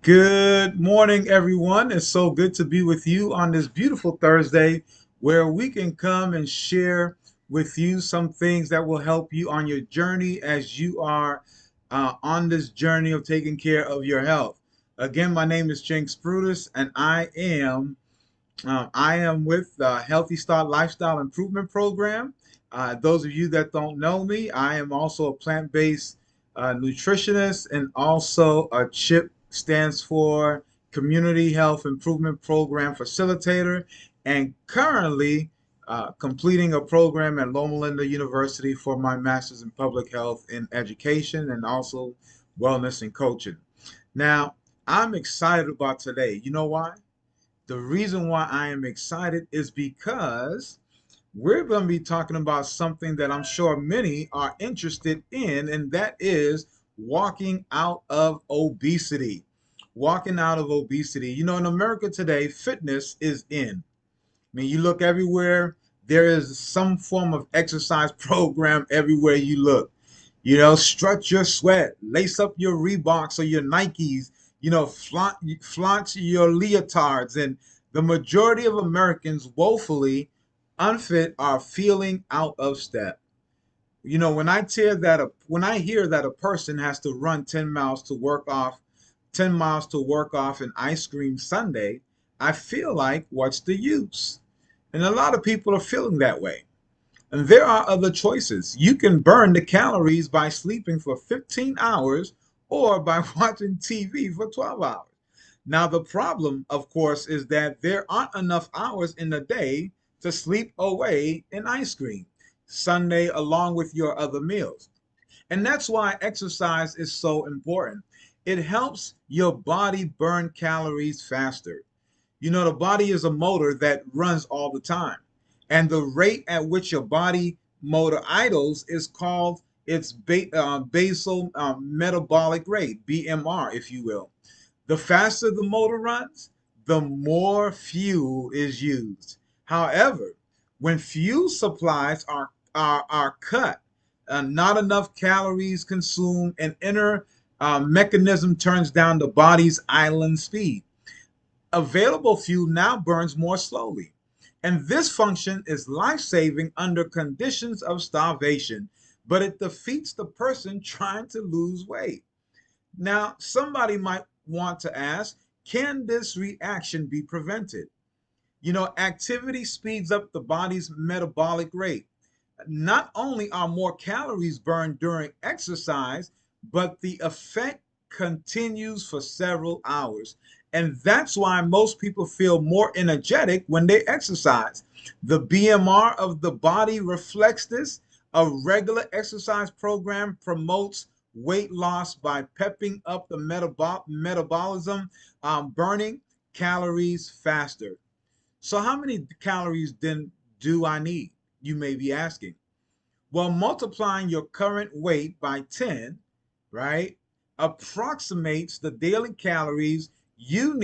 Good morning, everyone. It's so good to be with you on this beautiful Thursday where we can come and share with you some things that will help you on your journey as you are on this journey of taking care of your health. Again, my name is Jinx Brutus, and I am with the Healthy Start Lifestyle Improvement Program. Those of you that don't know me, I am also a plant-based nutritionist and also a CHIP stands for Community Health Improvement Program Facilitator, and currently completing a program at Loma Linda University for my Master's in Public Health in Education and also Wellness and Coaching. Now, I'm excited about today. You know why? The reason why I am excited is because we're going to be talking about something that I'm sure many are interested in, and that is walking out of obesity. Walking out of obesity. You know, in America today, fitness is in. I mean, you look everywhere, there is some form of exercise program everywhere you look. You know, strut your sweat, lace up your Reeboks or your Nikes, flaunt your leotards. And the majority of Americans, woefully unfit, are feeling out of step. You know, when I hear that a person has to run 10 miles to work off an ice cream sundae, I feel like, what's the use? And a lot of people are feeling that way. And there are other choices. You can burn the calories by sleeping for 15 hours or by watching TV for 12 hours. Now, the problem, of course, is that there aren't enough hours in the day to sleep away an ice cream Sunday along with your other meals. And that's why exercise is so important. It helps your body burn calories faster. You know, the body is a motor that runs all the time. And the rate at which your body motor idles is called its basal metabolic rate, BMR, if you will. The faster the motor runs, the more fuel is used. However, when fuel supplies are cut, not enough calories consumed, an inner mechanism turns down the body's idling speed. Available fuel now burns more slowly. And this function is life saving under conditions of starvation, but it defeats the person trying to lose weight. Now, somebody might want to ask, can this reaction be prevented? You know, activity speeds up the body's metabolic rate. Not only are more calories burned during exercise, but the effect continues for several hours. And that's why most people feel more energetic when they exercise. The BMR of the body reflects this. A regular exercise program promotes weight loss by pepping up the metabolism, burning calories faster. So, how many calories then do I need? You may be asking. Well, multiplying your current weight by 10, right, approximates the daily calories you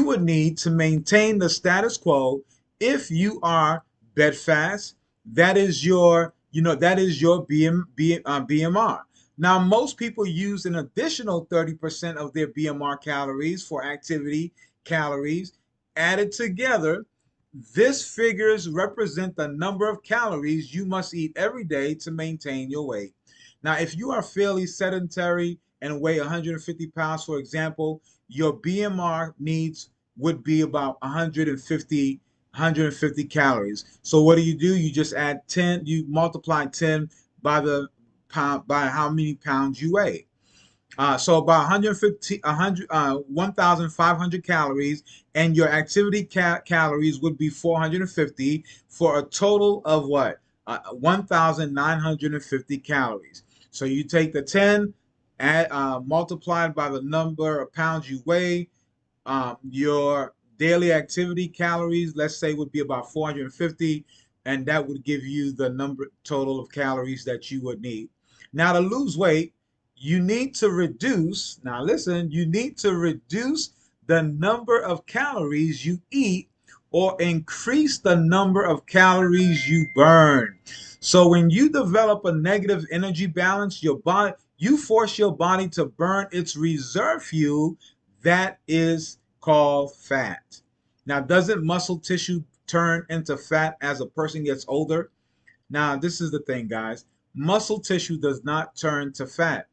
would need to maintain the status quo if you are bedfast. That is your BMR. Now, most people use an additional 30% of their BMR calories for activity calories added together. This figures represent the number of calories you must eat every day to maintain your weight. Now, if you are fairly sedentary and weigh 150 pounds, for example, your BMR needs would be about 150 calories. So what do? You just add 10, you multiply 10 by the pound by how many pounds you weigh. So about 150, 1,500 calories, and your activity calories would be 450 for a total of what? 1,950 calories. So you take the 10, multiplied by the number of pounds you weigh, your daily activity calories, let's say, would be about 450, and that would give you the number total of calories that you would need. Now, to lose weight, you need to reduce, now listen, you need to reduce the number of calories you eat or increase the number of calories you burn. So when you develop a negative energy balance, you force your body to burn its reserve fuel. That is called fat. Now, doesn't muscle tissue turn into fat as a person gets older? Now, this is the thing, guys. Muscle tissue does not turn to fat.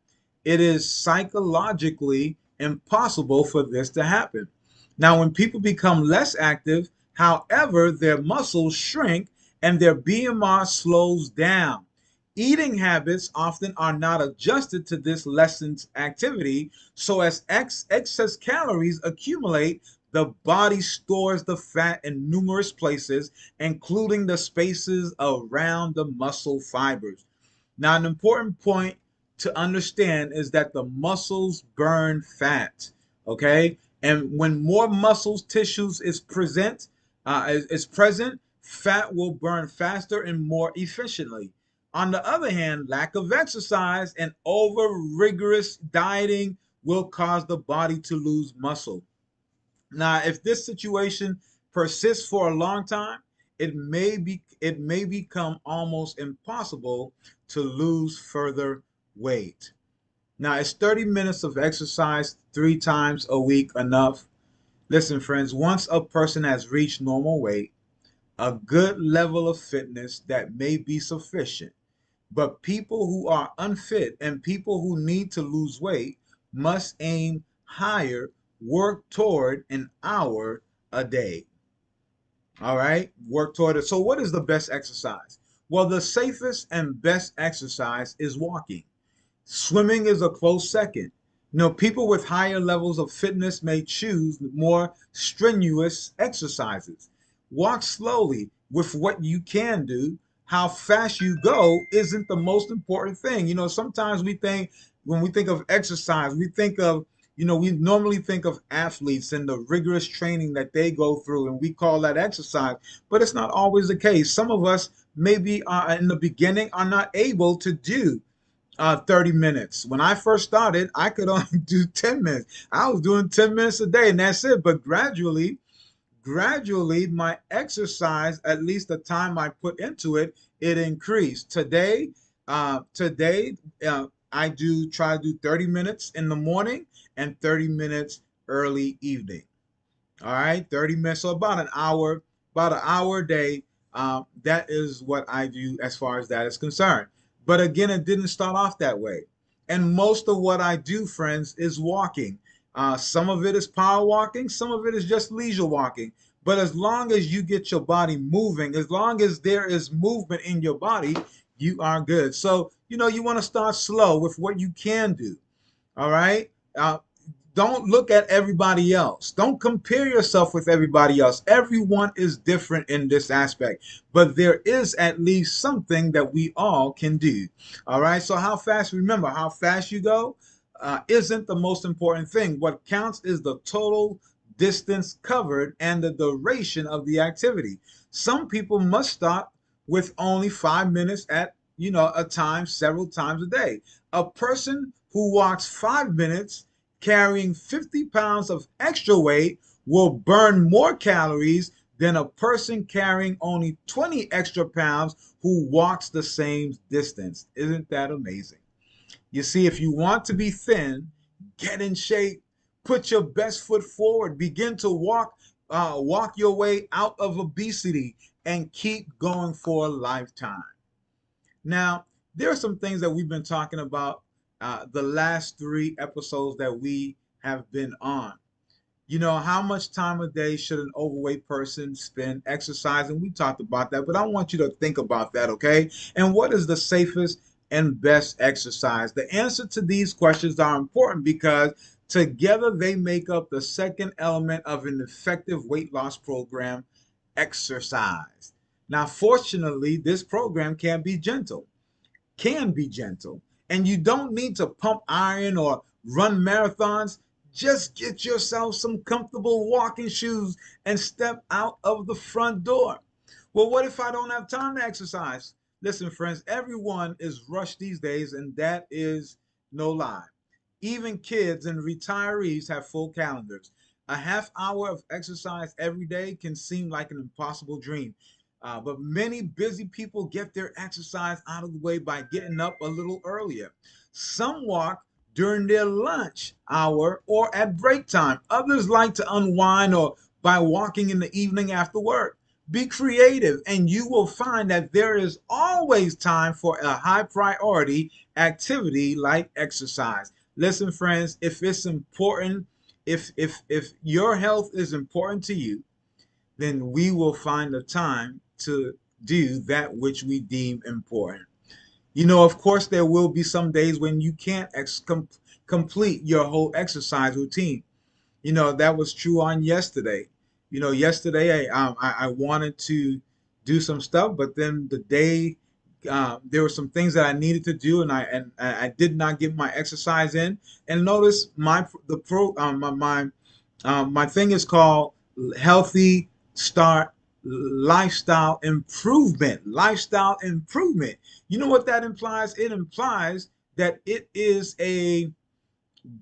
It is psychologically impossible for this to happen. Now, when people become less active, however, their muscles shrink and their BMR slows down. Eating habits often are not adjusted to this lessened activity, so as excess calories accumulate, the body stores the fat in numerous places, including the spaces around the muscle fibers. Now, an important point to understand is that the muscles burn fat, okay? And when more muscles tissues is present, fat will burn faster and more efficiently. On the other hand, lack of exercise and over rigorous dieting will cause the body to lose muscle. Now, if this situation persists for a long time, it may become almost impossible to lose further weight. Now, is 30 minutes of exercise 3 times a week enough? Listen, friends, once a person has reached normal weight, a good level of fitness that may be sufficient. But people who are unfit and people who need to lose weight must aim higher, work toward an hour a day. All right, work toward it. So, what is the best exercise? Well, the safest and best exercise is walking. Swimming is a close second. People with higher levels of fitness may choose more strenuous exercises. Walk slowly with what you can do. How fast you go isn't the most important thing. Sometimes when we think of exercise, we normally think of athletes and the rigorous training that they go through, and we call that exercise, but it's not always the case. Some of us maybe in the beginning are not able to do 30 minutes. When I first started, I could only do 10 minutes. I was doing 10 minutes a day and that's it. But gradually, my exercise, at least the time I put into it, it increased. Today, I do try to do 30 minutes in the morning and 30 minutes early evening. All right, 30 minutes, so about an hour a day. That is what I do as far as that is concerned. But again, it didn't start off that way. And most of what I do, friends, is walking. Some of it is power walking, some of it is just leisure walking. But as long as you get your body moving, as long as there is movement in your body, you are good. So, you want to start slow with what you can do. All right. Don't look at everybody else. Don't compare yourself with everybody else. Everyone is different in this aspect, but there is at least something that we all can do. All right. So, remember, how fast you go isn't the most important thing. What counts is the total distance covered and the duration of the activity. Some people must start with only 5 minutes at a time, several times a day. A person who walks 5 minutes carrying 50 pounds of extra weight will burn more calories than a person carrying only 20 extra pounds who walks the same distance. Isn't that amazing? You see, if you want to be thin, get in shape, put your best foot forward, begin to walk your way out of obesity, and keep going for a lifetime. Now, there are some things that we've been talking about the last 3 episodes that we have been on. How much time a day should an overweight person spend exercising? We talked about that, but I want you to think about that, okay? And what is the safest and best exercise? The answer to these questions are important because together they make up the second element of an effective weight loss program: exercise. Now, fortunately, this program can be gentle. And you don't need to pump iron or run marathons. Just get yourself some comfortable walking shoes and step out of the front door. Well, what if I don't have time to exercise? Listen, friends, everyone is rushed these days, and that is no lie. Even kids and retirees have full calendars. A half hour of exercise every day can seem like an impossible dream. But many busy people get their exercise out of the way by getting up a little earlier. Some walk during their lunch hour or at break time. Others like to unwind or by walking in the evening after work. Be creative, and you will find that there is always time for a high priority activity like exercise. Listen, friends, if it's important, if your health is important to you, then we will find the time to do that which we deem important. Of course, there will be some days when you can't complete your whole exercise routine. That was true on yesterday. Yesterday I wanted to do some stuff, but then the day there were some things that I needed to do, and I did not get my exercise in. And notice my thing is called Healthy Start Lifestyle Improvement. Lifestyle improvement. You know what that implies? It implies that it is a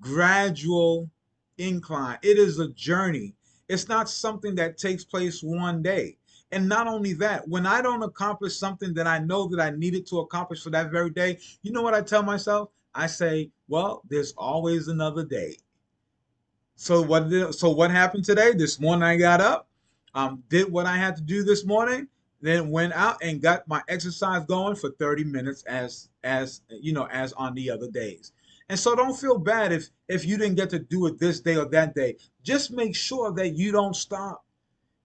gradual incline. It is a journey. It's not something that takes place one day. And not only that, when I don't accomplish something that I know that I needed to accomplish for that very day, you know what I tell myself? I say, well, there's always another day. So what happened today? This morning I got up, did what I had to do this morning, then went out and got my exercise going for 30 minutes as on the other days. And so don't feel bad if you didn't get to do it this day or that day. Just make sure that you don't stop.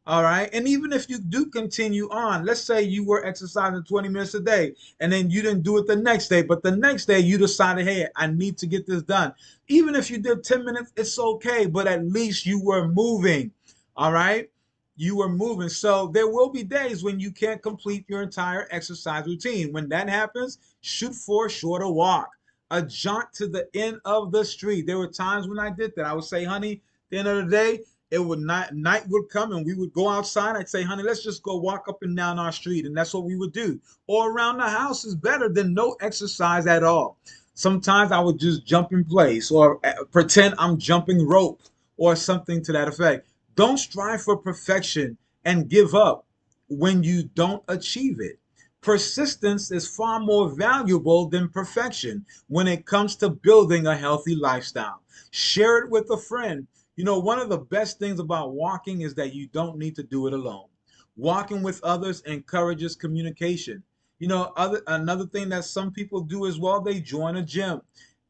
All right. And even if you do continue on, let's say you were exercising 20 minutes a day and then you didn't do it the next day, but the next day you decided, hey, I need to get this done. Even if you did 10 minutes, it's okay, but at least you were moving. All right. You were moving. So there will be days when you can't complete your entire exercise routine. When that happens, shoot for a shorter walk, a jaunt to the end of the street. There were times when I did that. I would say, honey, at the end of the day, it would night would come and we would go outside. I'd say, honey, let's just go walk up and down our street. And that's what we would do. Or around the house is better than no exercise at all. Sometimes I would just jump in place or pretend I'm jumping rope or something to that effect. Don't strive for perfection and give up when you don't achieve it. Persistence is far more valuable than perfection when it comes to building a healthy lifestyle. Share it with a friend. One of the best things about walking is that you don't need to do it alone. Walking with others encourages communication. Another thing that some people do as well, they join a gym.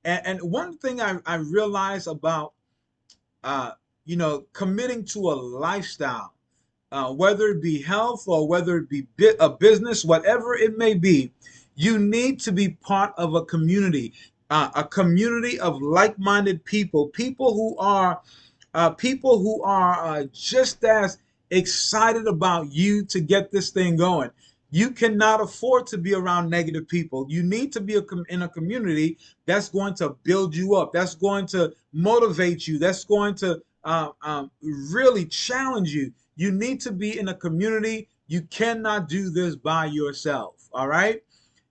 And one thing I realize about, committing to a lifestyle, whether it be health or whether it be a business, whatever it may be, you need to be part of a community of like-minded people who are just as excited about you to get this thing going. You cannot afford to be around negative people. You need to be in a community that's going to build you up, that's going to motivate you, that's going to really challenge you. You need to be in a community. You cannot do this by yourself. All right.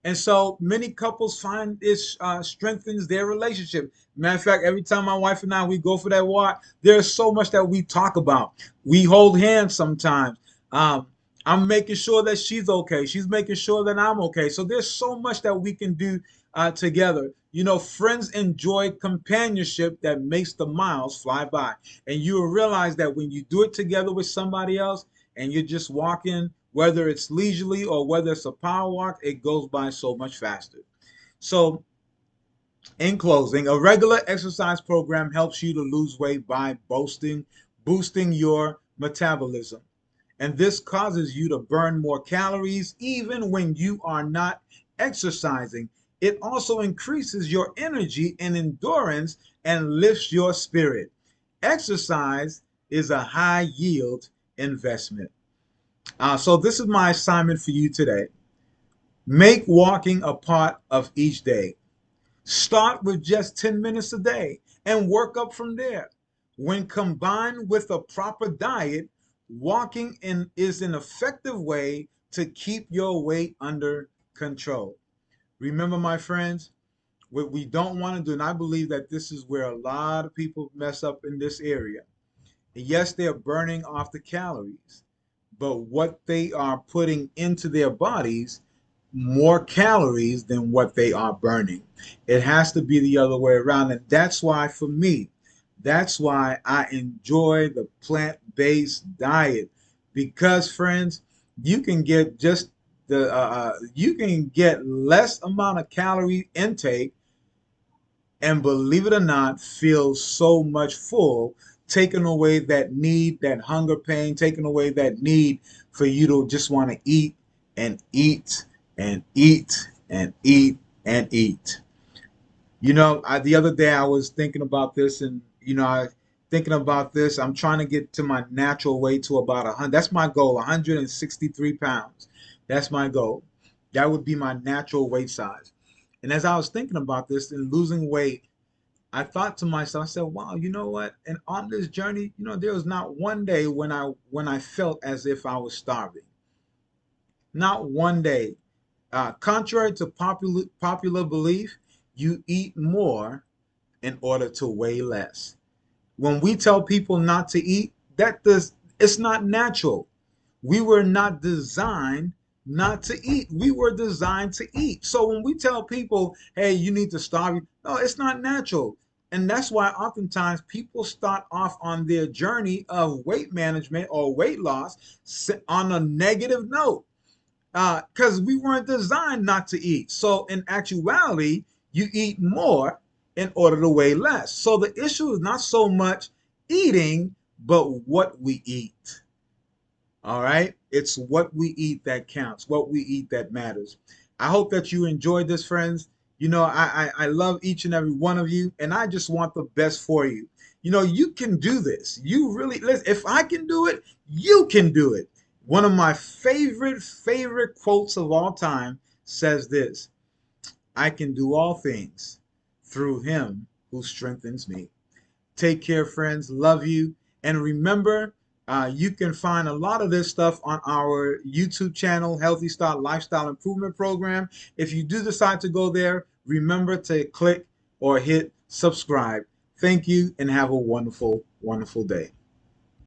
And so many couples find this strengthens their relationship. Matter of fact, every time my wife and I we go for that walk, there's so much that we talk about. We hold hands sometimes. I'm making sure that she's okay. She's making sure that I'm okay. So there's so much that we can do together. Friends enjoy companionship that makes the miles fly by. And you will realize that when you do it together with somebody else and you're just walking, whether it's leisurely or whether it's a power walk, it goes by so much faster. So in closing, a regular exercise program helps you to lose weight by boosting your metabolism. And this causes you to burn more calories even when you are not exercising. It also increases your energy and endurance and lifts your spirit. Exercise is a high yield investment. So this is my assignment for you today. Make walking a part of each day. Start with just 10 minutes a day and work up from there. When combined with a proper diet, walking is an effective way to keep your weight under control. Remember, my friends, what we don't want to do, and I believe that this is where a lot of people mess up in this area. Yes, they're burning off the calories, but what they are putting into their bodies more calories than what they are burning. It has to be the other way around. And that's why, for me, that's why I enjoy the plant-based diet. Because, friends, you can get just you can get less amount of calorie intake, and believe it or not, feel so much full, taking away that need, that hunger pain, taking away that need for you to just want to eat and eat and eat and eat and eat. The other day I was thinking about this, and thinking about this. I'm trying to get to my natural weight to about 100. That's my goal, 163 pounds. That's my goal. That would be my natural weight size. And as I was thinking about this and losing weight, I thought to myself, I said, wow, you know what? And on this journey, there was not one day when I felt as if I was starving. Not one day. Contrary to popular belief, you eat more in order to weigh less. When we tell people not to eat, it's not natural. We were not designed not to eat. We were designed to eat. So when we tell people, hey, you need to starve, no, it's not natural. And that's why oftentimes people start off on their journey of weight management or weight loss on a negative note, because we weren't designed not to eat. So in actuality, you eat more in order to weigh less. So the issue is not so much eating, but what we eat. All right. It's what we eat that counts, what we eat that matters. I hope that you enjoyed this, friends. I love each and every one of you, and I just want the best for you. You can do this. You really, listen, if I can do it, you can do it. One of my favorite quotes of all time says this: I can do all things through him who strengthens me. Take care, friends. Love you. And remember, you can find a lot of this stuff on our YouTube channel, Healthy Start Lifestyle Improvement Program. If you do decide to go there, remember to click or hit subscribe. Thank you and have a wonderful, wonderful day.